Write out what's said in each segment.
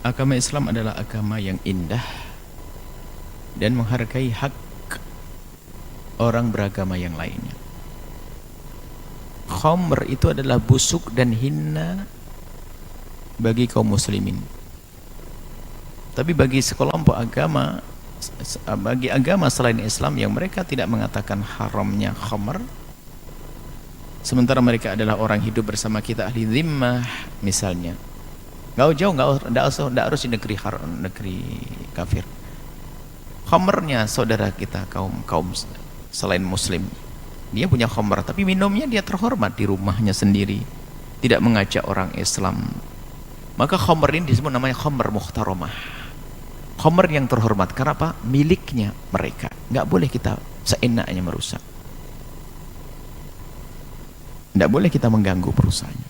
Agama Islam adalah agama yang indah dan menghargai hak orang beragama yang lainnya. Khamr itu adalah busuk dan hina bagi kaum muslimin. Tapi bagi sekelompok agama, bagi agama selain Islam yang mereka tidak mengatakan haramnya khamr, sementara mereka adalah orang hidup bersama kita, ahli zimmah misalnya, nggak jauh, nggak harus di negeri kafir. Khamrnya saudara kita kaum selain muslim, dia punya khamr tapi minumnya dia terhormat di rumahnya sendiri, tidak mengajak orang Islam, maka khamr ini disebut namanya khamr muhtaramah, khamr yang terhormat. Karena apa? Miliknya mereka, nggak boleh kita seenaknya merusak, nggak boleh kita mengganggu perusahaannya.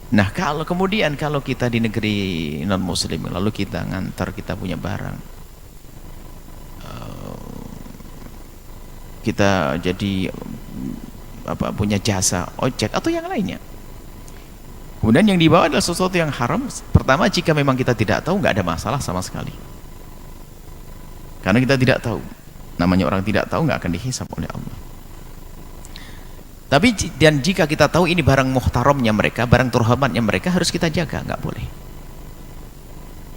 Nah, kalau kita di negeri non muslim lalu kita ngantar, kita punya barang, kita jadi punya jasa ojek atau yang lainnya, kemudian yang dibawa adalah sesuatu yang haram, pertama jika memang kita tidak tahu nggak ada masalah sama sekali, karena kita tidak tahu, namanya orang tidak tahu nggak akan dihisab oleh Allah. Tapi dan jika kita tahu ini barang muhtaramnya mereka, barang terhormatnya mereka, harus kita jaga, nggak boleh.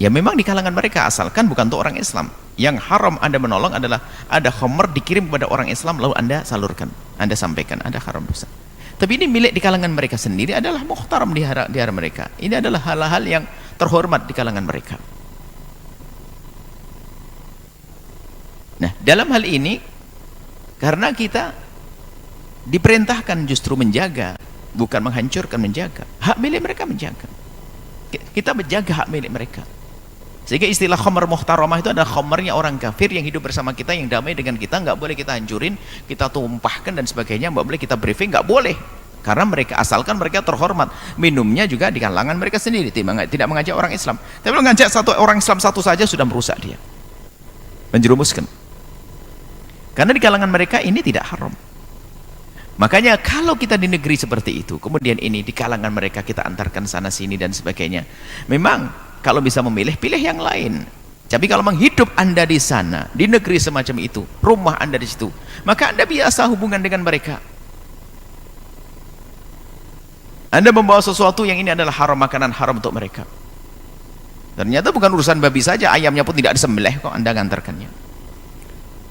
Ya memang di kalangan mereka, asalkan bukan untuk orang Islam. Yang haram Anda menolong adalah ada khamr dikirim kepada orang Islam lalu Anda salurkan, Anda sampaikan, Anda haram dosa. Tapi ini milik di kalangan mereka sendiri, adalah muhtaram di hadapan mereka. Ini adalah hal-hal yang terhormat di kalangan mereka. Nah, dalam hal ini karena kita diperintahkan justru menjaga, bukan menghancurkan, menjaga hak milik mereka, menjaga, kita menjaga hak milik mereka. Sehingga istilah khamr muhtaramah itu adalah khamrnya orang kafir yang hidup bersama kita, yang damai dengan kita, nggak boleh kita hancurin, kita tumpahkan dan sebagainya, nggak boleh kita briefing, nggak boleh, karena mereka asalkan mereka terhormat. Minumnya juga di kalangan mereka sendiri, tidak mengajak orang Islam. Tapi mengajak orang Islam satu saja sudah merusak dia, menjerumuskan, karena di kalangan mereka ini tidak haram. Makanya kalau kita di negeri seperti itu, kemudian ini di kalangan mereka kita antarkan sana sini dan sebagainya, memang kalau bisa memilih, pilih yang lain. Tapi kalau memang hidup Anda di sana, di negeri semacam itu, rumah Anda di situ, maka Anda biasa hubungan dengan mereka. Anda membawa sesuatu yang ini adalah haram, makanan haram untuk mereka. Ternyata bukan urusan babi saja, ayamnya pun tidak disembelih kok Anda ngantarkannya.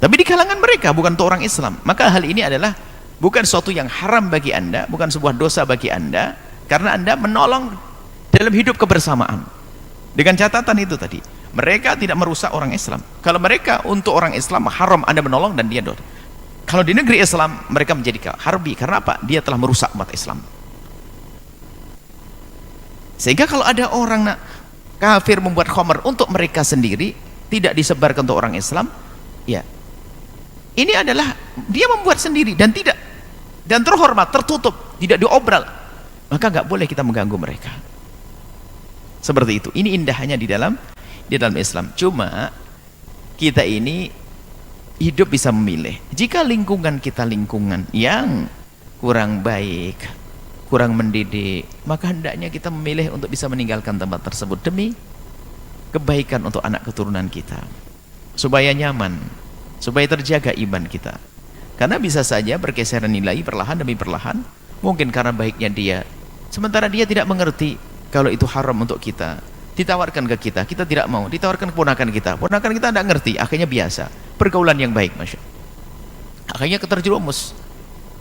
Tapi di kalangan mereka, bukan untuk orang Islam, maka hal ini adalah bukan sesuatu yang haram bagi Anda, bukan sebuah dosa bagi Anda, karena Anda menolong dalam hidup kebersamaan. Dengan catatan itu tadi, mereka tidak merusak orang Islam. Kalau mereka untuk orang Islam haram Anda menolong dan dia dosa. Kalau di negeri Islam mereka menjadi harbi, karena apa? Dia telah merusak umat Islam. Sehingga kalau ada orang kafir membuat khamr untuk mereka sendiri, tidak disebarkan untuk orang Islam, ya ini adalah dia membuat sendiri dan terhormat, tertutup, tidak diobral, maka nggak boleh kita mengganggu mereka. Seperti itu. Ini indahnya di dalam Islam. Cuma kita ini hidup bisa memilih. Jika lingkungan kita lingkungan yang kurang baik, kurang mendidik, maka hendaknya kita memilih untuk bisa meninggalkan tempat tersebut demi kebaikan untuk anak keturunan kita, supaya nyaman, supaya terjaga iman kita. Karena bisa saja bergeseran nilai perlahan demi perlahan, mungkin karena baiknya dia, sementara dia tidak mengerti kalau itu haram untuk kita, ditawarkan ke kita, kita tidak mau, ditawarkan ke ponakan kita tidak ngerti, akhirnya biasa, pergaulan yang baik, akhirnya keterjerumus.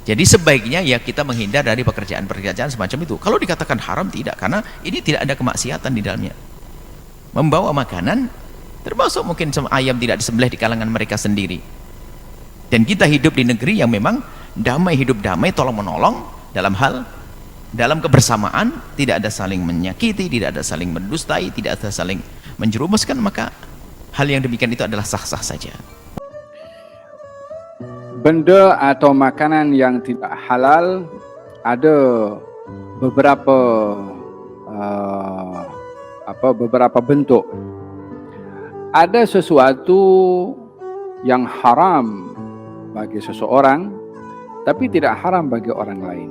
Jadi sebaiknya ya kita menghindar dari pekerjaan-pekerjaan semacam itu. Kalau dikatakan haram, tidak, karena ini tidak ada kemaksiatan di dalamnya. Membawa makanan, termasuk mungkin ayam tidak disembelih di kalangan mereka sendiri, dan kita hidup di negeri yang memang damai, hidup damai, tolong menolong dalam kebersamaan, tidak ada saling menyakiti, tidak ada saling mendustai, tidak ada saling menjerumuskan, maka hal yang demikian itu adalah sah-sah saja. Benda atau makanan yang tidak halal ada beberapa bentuk. Ada sesuatu yang haram bagi seseorang tapi tidak haram bagi orang lain.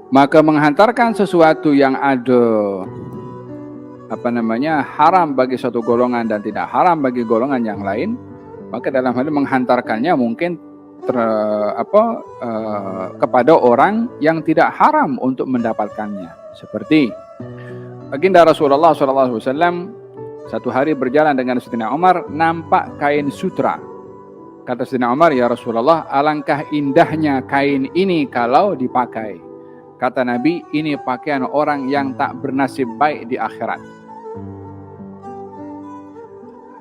Maka menghantarkan sesuatu yang ada haram bagi suatu golongan dan tidak haram bagi golongan yang lain, maka dalam hal ini menghantarkannya mungkin kepada orang yang tidak haram untuk mendapatkannya. Seperti baginda Rasulullah SAW satu hari berjalan dengan Sayyidina Umar, nampak kain sutra. Kata Sayyidina Umar, ya Rasulullah, alangkah indahnya kain ini kalau dipakai. Kata Nabi, ini pakaian orang yang tak bernasib baik di akhirat.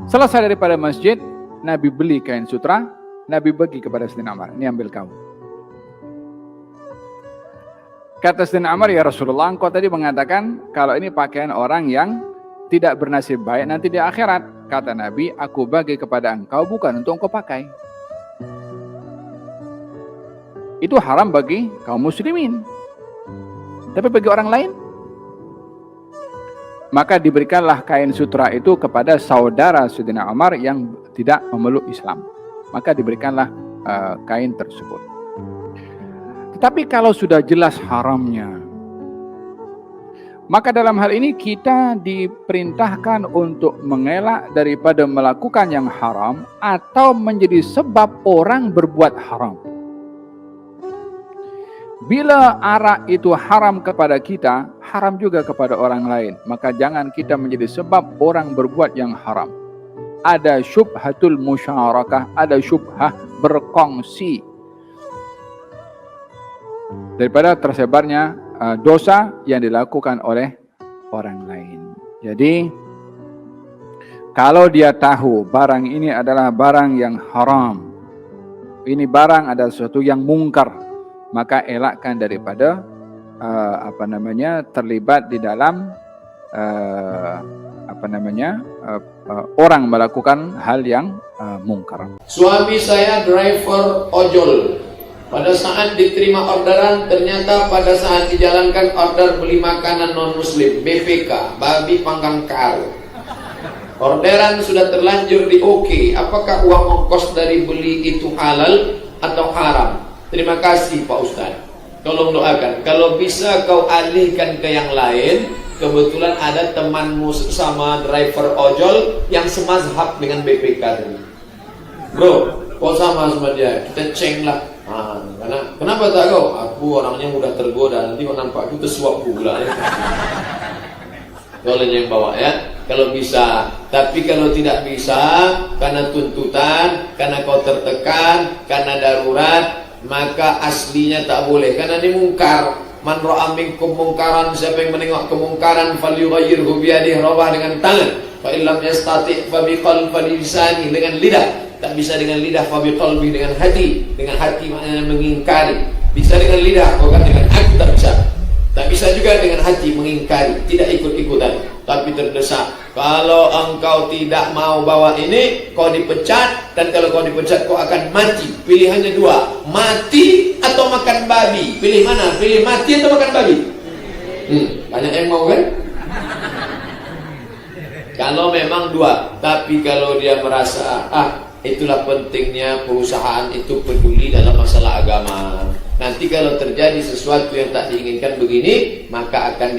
Selesai daripada masjid, Nabi beli kain sutra, Nabi bagi kepada Sayyidina Umar, ini ambil kamu. Kata Sayyidina Umar, ya Rasulullah, engkau tadi mengatakan kalau ini pakaian orang yang tidak bernasib baik nanti di akhirat. Kata Nabi, aku bagi kepada engkau bukan untuk engkau pakai. Itu haram bagi kaum muslimin. Tapi bagi orang lain, maka diberikanlah kain sutra itu kepada saudara Sayyidina Umar yang tidak memeluk Islam. Maka diberikanlah kain tersebut. Tetapi kalau sudah jelas haramnya, maka dalam hal ini kita diperintahkan untuk mengelak daripada melakukan yang haram atau menjadi sebab orang berbuat haram. Bila arak itu haram kepada kita, haram juga kepada orang lain. Maka jangan kita menjadi sebab orang berbuat yang haram. Ada syubhatul musyarakah, ada syubhah berkongsi daripada tersebarnya dosa yang dilakukan oleh orang lain. Jadi kalau dia tahu barang ini adalah barang yang haram, ini barang adalah sesuatu yang mungkar, maka elakkan daripada terlibat di dalam orang melakukan hal yang mungkar. Suami saya driver ojol. Pada saat diterima orderan, ternyata pada saat dijalankan order beli makanan non-muslim, BPK, babi panggang karo. Orderan sudah terlanjur di OK. Apakah uang ongkos dari beli itu halal atau haram? Terima kasih Pak Ustaz. Tolong doakan. Kalau bisa kau alihkan ke yang lain. Kebetulan ada temanmu sama driver ojol yang semazhab dengan BPK tadi. Bro, kau sama dia. Kita ceng lah. Kenapa tak kau? Aku orangnya mudah tergoda. Nanti kau nampak aku tersuap pula ya. Kau yang bawa ya. Kalau bisa. Tapi kalau tidak bisa, karena tuntutan, karena kau tertekan, karena darurat, maka aslinya tak boleh. Karena ini mungkar. Man ra'a minkum mungkaran, siapa yang menengok kemungkaran, falyughayyirhu biyadihi, rubah dengan tangan. Fa illam yastati' fa biqalbi lisani, dengan lidah. Tak bisa dengan lidah, fa biqalbi, dengan hati. Dengan hati maknanya mengingkari. Bisa dengan lidah, bukan dengan aku tak bisa. Tak bisa juga dengan hati mengingkari, tidak ikut-ikutan, tapi terdesak. Kalau engkau tidak mau bawa ini, kau dipecat, dan kalau kau dipecat kau akan mati. Pilihannya dua, mati atau makan babi. Pilih mana? Pilih mati atau makan babi? Banyak yang mau kan? Kalau memang dua, tapi kalau dia merasa itulah pentingnya perusahaan itu peduli dalam masalah agama. Nanti kalau terjadi sesuatu yang tak diinginkan begini, maka akan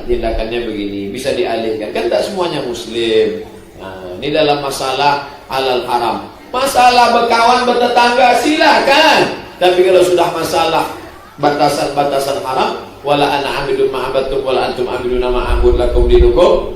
tindakannya begini, bisa dialihkan. Kan tak semuanya muslim. Nah, ini dalam masalah halal haram. Masalah berkawan bertetangga silakan. Tapi kalau sudah masalah batasan-batasan haram, wala ana abidun ma'abatum wala antum abiduna ma'abud lakum dinukum